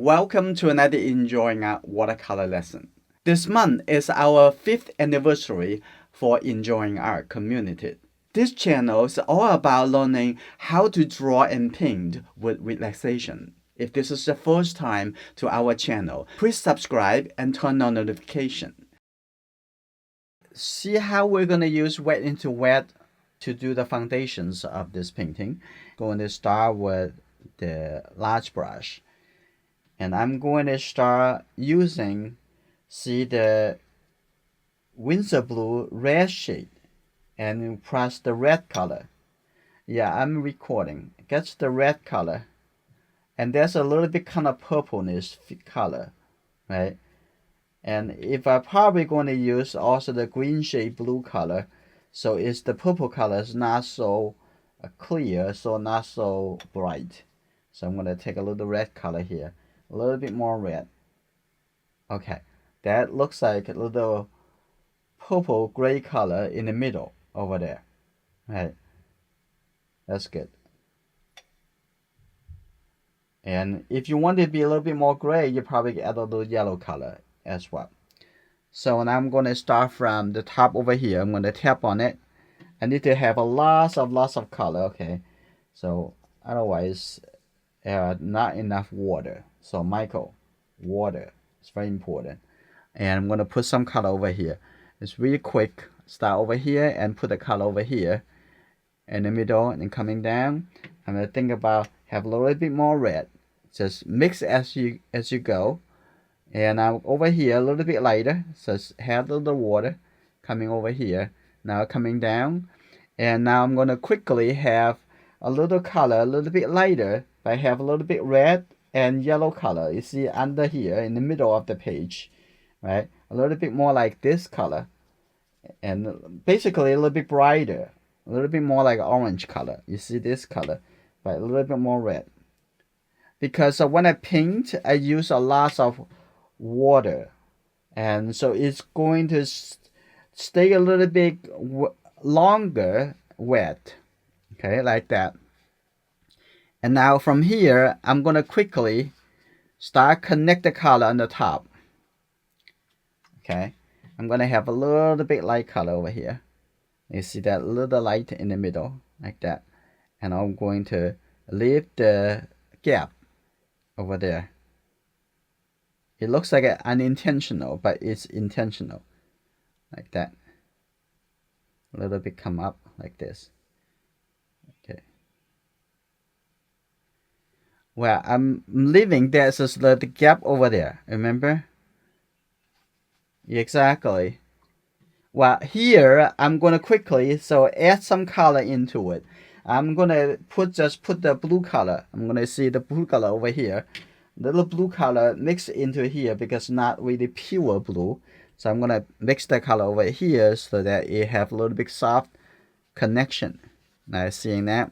Welcome to another Enjoying Art watercolor lesson. This month is our 5th anniversary for Enjoying Art community. This channel is all about learning how to draw and paint with relaxation. If this is the first time to our channel, please subscribe and turn on notification. See how we're going to use wet into wet to do the foundations of this painting. Going to start with the large brush. And I'm going to start using, see the Windsor Blue red shade and press the red color. Yeah, I'm recording. Gets the red color. And there's a little bit kind of purplish color, right? And if I'm probably going to use also the green shade blue color, so it's the purple color is not so clear, so not so bright. So I'm going to take a little red color here. A little bit more red. Okay, that looks like a little purple gray color in the middle over there. Right, that's good. And if you want it to be a little bit more gray, you probably add a little yellow color as well. So now I'm going to start from the top over here. I'm going to tap on it. I need to have a lots of color. Okay, so otherwise not enough water. So Michael, water is very important. And I'm going to put some color over here. It's really quick. Start over here and put the color over here in the middle and coming down. I'm going to think about have a little bit more red. Just mix as you go. And now over here a little bit lighter. So have a little water coming over here. Now coming down. And now I'm going to quickly have a little color a little bit lighter. But I have a little bit red and yellow color. You see under here in the middle of the page. Right? A little bit more like this color. And basically a little bit brighter. A little bit more like orange color. You see this color. But a little bit more red. Because when I paint, I use a lot of water. And so it's going to stay a little bit longer wet. Okay, like that. And now from here, I'm going to quickly start connect the color on the top. Okay, I'm going to have a little bit light color over here. You see that little light in the middle, like that. And I'm going to leave the gap over there. It looks like unintentional, but it's intentional. Like that. A little bit come up like this. Okay. Well, I'm leaving there's just the gap over there. Remember? Exactly. Well, here I'm gonna quickly add some color into it. I'm gonna just put the blue color. I'm gonna see the blue color over here. Little blue color mix into here because not really pure blue. So I'm gonna mix the color over here so that it have a little bit soft connection. Now seeing that?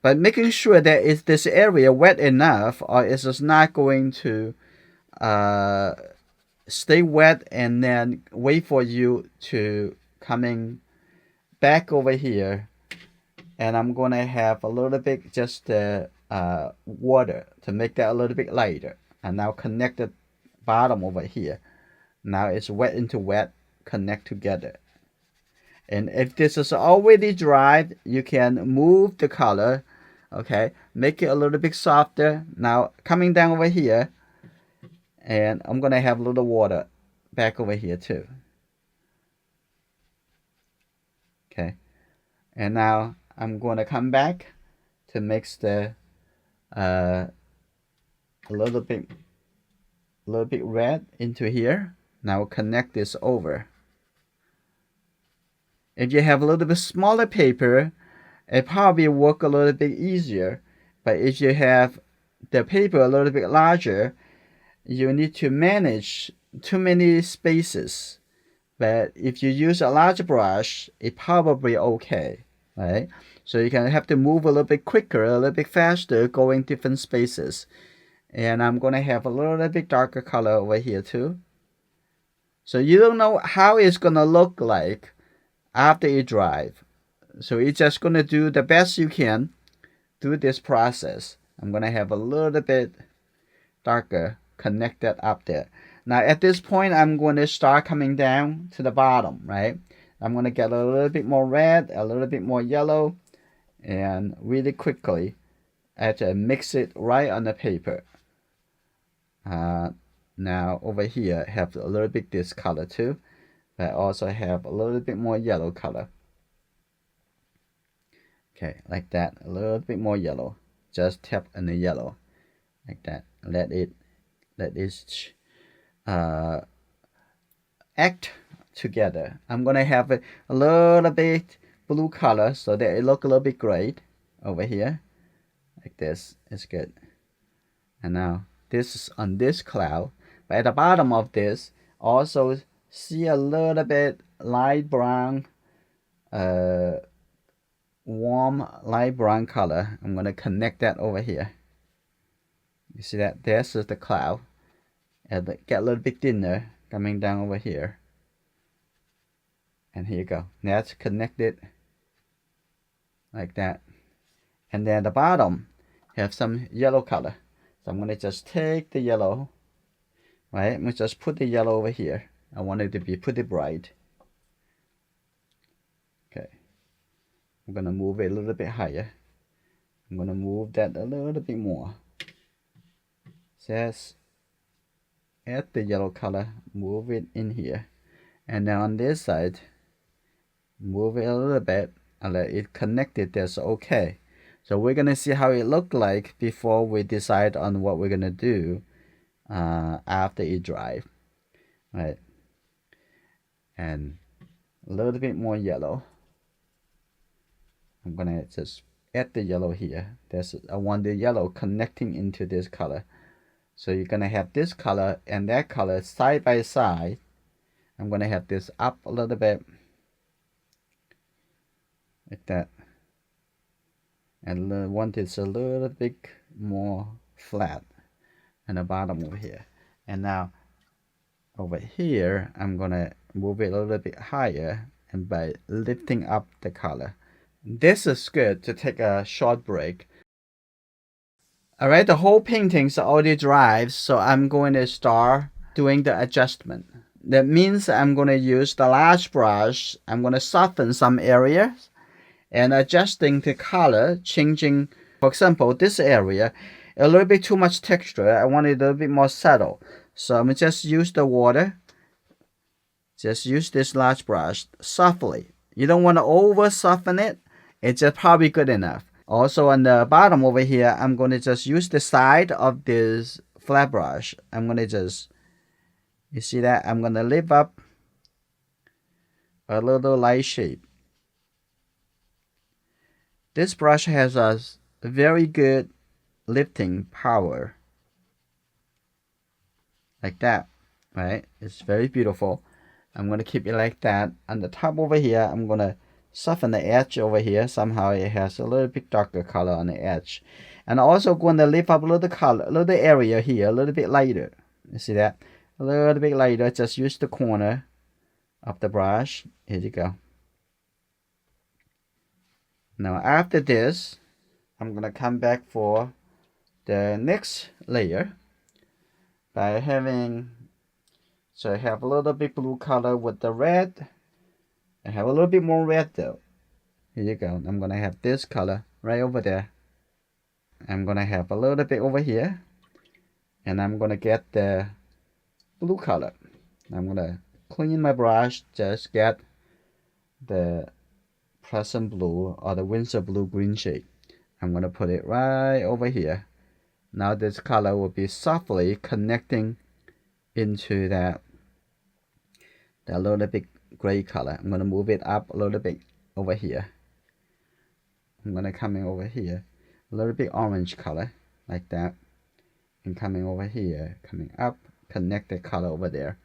But making sure that is this area wet enough or it's just not going to stay wet and then wait for you to coming back over here. And I'm going to have a little bit just water to make that a little bit lighter. And now connect the bottom over here. Now it's wet into wet, connect together. And if this is already dried, you can move the color. Okay, make it a little bit softer. Now coming down over here. And I'm going to have a little water back over here too. Okay. And now I'm going to come back to mix the a little bit red into here. Now connect this over. If you have a little bit smaller paper, it probably work a little bit easier. But if you have the paper a little bit larger, you need to manage too many spaces. But if you use a large brush, it probably okay, right? So you can have to move a little bit quicker, a little bit faster, going different spaces. And I'm going to have a little bit darker color over here too. So you don't know how it's going to look like after it dries. So you're just going to do the best you can through this process. I'm gonna have a little bit darker connected up there. Now at this point, I'm going to start coming down to the bottom, right? I'm going to get a little bit more red, a little bit more yellow, and really quickly I have to mix it right on the paper. Now over here I have a little bit this color too, but I also have a little bit more yellow color. Okay, like that, a little bit more yellow. Just tap on the yellow, like that. Let it act together. I'm gonna have a little bit blue color so that it look a little bit great over here, like this. It's good. And now this is on this cloud, but at the bottom of this, also see a little bit light brown, warm light brown color. I'm gonna connect that over here. You see that? This is the cloud, and get a little bit thinner coming down over here. And here you go. That's connected like that. And then the bottom have some yellow color. So I'm gonna just take the yellow, right? I'm gonna just put the yellow over here. I want it to be pretty bright. Okay. I'm gonna move it a little bit higher. I'm gonna move that a little bit more. Just add the yellow color, move it in here. And then on this side, move it a little bit and let it connect it. That's okay. So we're gonna see how it looked like before we decide on what we're gonna do after it dries, right? And a little bit more yellow. I'm gonna just add the yellow here. I want the yellow connecting into this color. So you're gonna have this color and that color side by side. I'm gonna have this up a little bit, like that. And I want it a little bit more flat and the bottom over here. And now over here, I'm gonna move it a little bit higher and by lifting up the color. This is good to take a short break. Alright, the whole painting's already dry, so I'm going to start doing the adjustment. That means I'm going to use the large brush. I'm going to soften some areas and adjusting the color, changing, for example, this area, a little bit too much texture. I want it a little bit more subtle. So I'm going to just use the water. Just use this large brush softly. You don't want to over soften it. It's just probably good enough. Also on the bottom over here, I'm going to just use the side of this flat brush. I'm going to just, you see that? I'm going to lift up a little light shape. This brush has a very good lifting power. Like that, right? It's very beautiful. I'm going to keep it like that. On the top over here, I'm going to soften the edge over here. Somehow it has a little bit darker color on the edge. And also going to lift up a little color, a little area here, a little bit lighter. You see that? A little bit lighter. Just use the corner of the brush. Here you go. Now after this, I'm going to come back for the next layer by having, so I have a little bit blue color with the red. I have a little bit more red though. Here you go. I'm gonna have this color right over there. I'm gonna have a little bit over here. And I'm gonna get the blue color. I'm gonna clean my brush, just get the Pleasant blue or the Windsor blue green shade. I'm gonna put it right over here. Now this color will be softly connecting into that little bit gray color. I'm gonna move it up a little bit over here. I'm gonna come in over here, a little bit orange color like that, and coming over here, coming up, connect the color over there.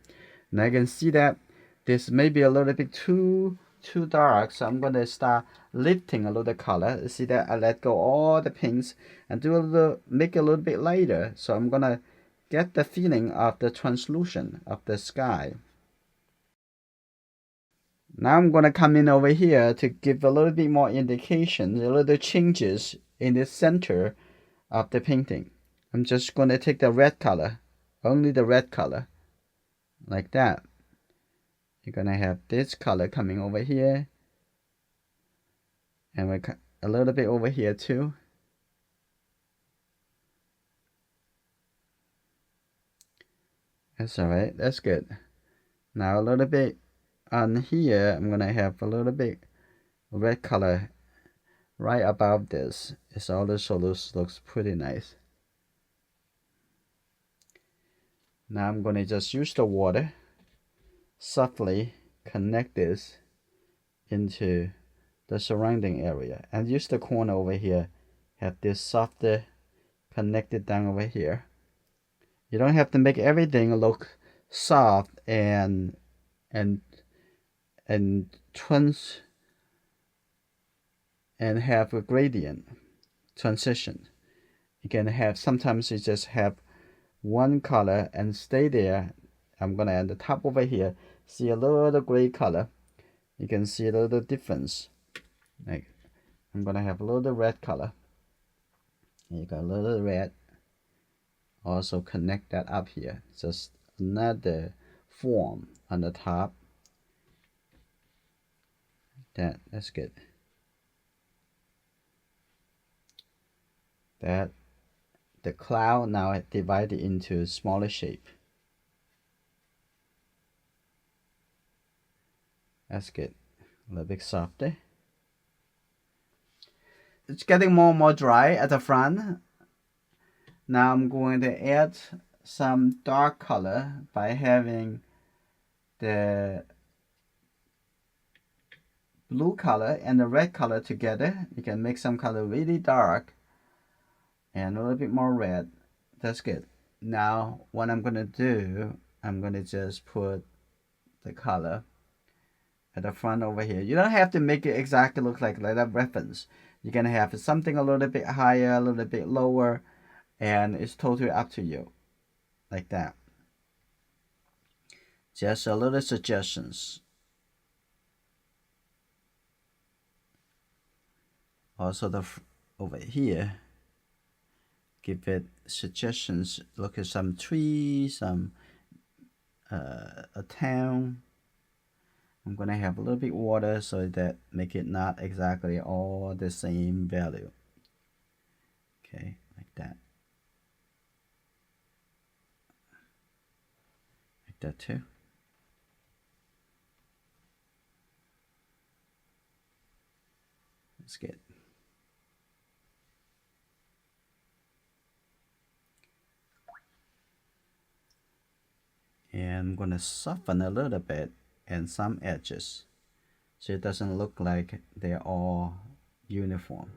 Now you can see that this may be a little bit too dark, so I'm gonna start lifting a little color. See that I let go all the pinks and make it a little bit lighter. So I'm gonna get the feeling of the translucent of the sky. Now I'm gonna come in over here to give a little bit more indication, a little changes in the center of the painting. I'm just going to take the red color, only the red color, like that. You're going to have this color coming over here, and a little bit over here too. That's alright, that's good. Now a little bit on here, I'm going to have a little bit red color right above this. It's all this, so this looks pretty nice. Now I'm going to just use the water, softly connect this into the surrounding area, and use the corner over here, have this softer connected down over here. You don't have to make everything look soft and trans and have a gradient transition. You can have, sometimes you just have one color and stay there. I'm gonna at the top over here see a little gray color. You can see a little difference. Like I'm gonna have a little red color. You got a little red. Also connect that up here. Just another form on the top. That's good. That the cloud now divided into smaller shape. That's good. A little bit softer. It's getting more and more dry at the front. Now I'm going to add some dark color by having the blue color and the red color together. You can make some color really dark and a little bit more red. That's good. Now what I'm going to do, I'm going to just put the color at the front over here. You don't have to make it exactly look like that reference. You can have something a little bit higher, a little bit lower, and it's totally up to you. Like that. Just a little suggestions. Also over here, give it suggestions. Look at some trees, some a town. I'm gonna have a little bit water so that make it not exactly all the same value. Okay, like that. Like that too. That's good. And I'm gonna soften a little bit and some edges so it doesn't look like they're all uniform.